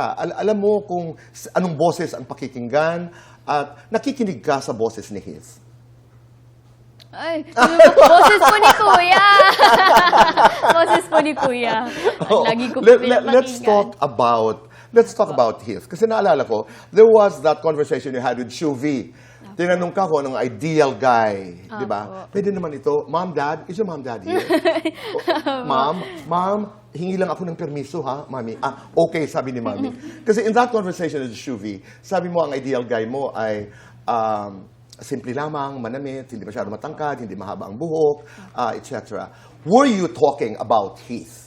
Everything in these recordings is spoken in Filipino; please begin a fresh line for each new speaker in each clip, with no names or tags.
ka. Alam mo kung anong boses ang pakikinggan at nakikinig ka sa boses ni Heath.
Ay, boses po ni Kuya. Boses po ni Kuya. Lagi ko po pinapakinggan.
Let's talk about Heath. Kasi naalala ko, there was that conversation you had with Shuvi. Tinanong ka kung anong ideal guy, di ba? Pwede naman ito. Mom, Dad, is your mom, Dad here? Mom, hingi lang ako ng permiso, ha, Mami? Okay, sabi ni Mami. Kasi in that conversation with Shuvi, sabi mo ang ideal guy mo ay simple lamang, manamit, hindi masyado matangkad, hindi mahaba ang buhok, etc. Were you talking about Heath?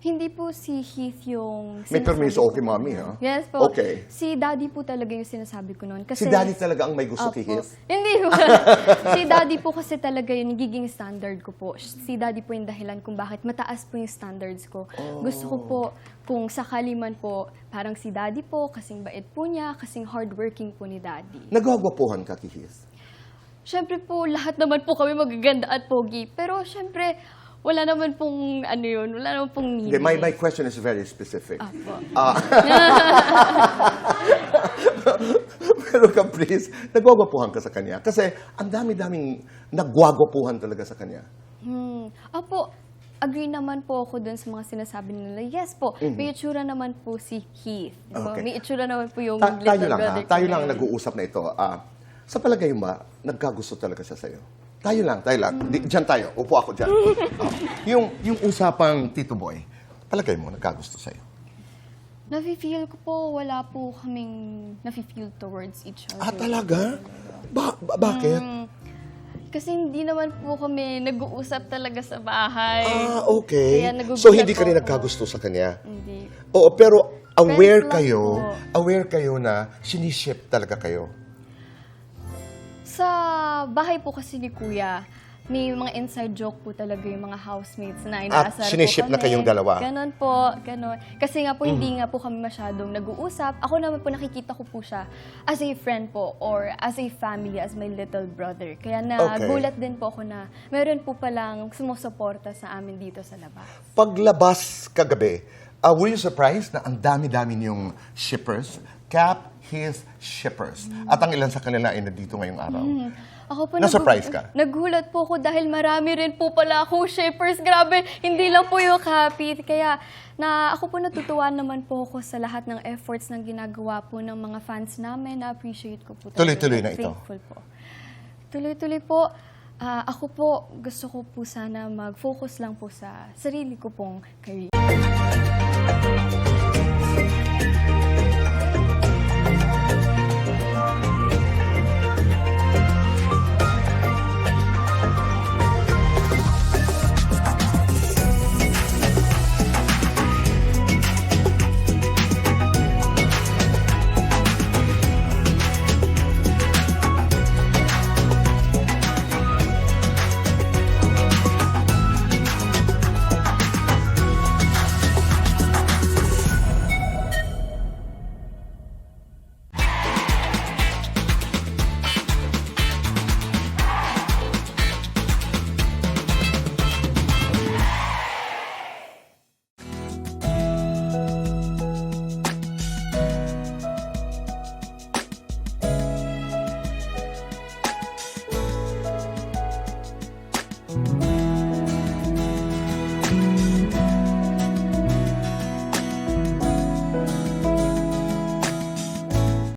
Hindi po si Heath yung
May permiso, okay, Mami, ha?
Yes po.
Okay.
Si Daddy po talaga yung sinasabi ko noon. Kasi,
Si Daddy talaga ang may gusto kay Heath?
Hindi po. Si Daddy po kasi talaga yung nagiging standard ko po. Si Daddy po yung dahilan kung bakit mataas po yung standards ko. Gusto ko po, kung sakali man po, parang si Daddy po, kasing bait po niya, kasing hardworking po ni Daddy.
Nagwagwapuhan ka kay Heath?
Siyempre po, lahat naman po kami magaganda at pogi. Pero siyempre, wala naman pong ano yun, wala naman pong need.
My question is very specific. Pero Caprice, nagwagwapuhan ka sa kanya. Kasi ang dami-daming nagwagwapuhan talaga sa kanya.
Apo, agree naman po ako dun sa mga sinasabi nila. Yes po, may itsura naman po si Heath.
Okay.
May itsura naman po yung
Tayo
little
lang,
brother.
tayo lang nag-uusap na ito. Sa palagay mo, nagkagusto talaga siya sa'yo? Tayo lang. Diyan tayo. Upo ako dyan. Yung usapang Tito Boy, palagay mo, nagkagusto sa'yo?
Nafe-feel ko po, wala po kaming nafe-feel towards each other.
Talaga? Bakit?
Kasi hindi naman po kami nag-uusap talaga sa bahay.
Okay.
Kaya nagugulat
So, hindi ka rin
po ako.
nagkagusto sa kanya?
Hindi.
Oo, pero aware
Friends lang
aware kayo na siniship talaga kayo?
Sa bahay po kasi ni Kuya, may mga inside joke po talaga yung mga housemates na inaasar po
siniship
kami.
na kayong dalawa?
Ganon po, ganon. Kasi nga po, hindi nga po kami masyadong nag-uusap. Ako naman po, nakikita ko po siya as a friend po or as a family, as my little brother. Kaya nagulat din po ako na meron po palang sumusuporta sa amin dito sa labas.
Paglabas kagabi, were you surprised na ang dami-dami niyong shippers? Cap, Heath, shippers. At ang ilan sa kanila ay nandito ngayong araw.
Ako po
Na-surprise ka?
Nagulat po ako dahil marami rin po pala akong shippers. Grabe, hindi lang po yung Happy. Kaya ako po natutuwa naman po ako sa lahat ng efforts ng ginagawa po ng mga fans namin. Na-appreciate ko po.
Tuloy-tuloy na ito?
Thankful po. Tuloy-tuloy po. Ako po, gusto ko po sana mag-focus lang po sa sarili ko pong career.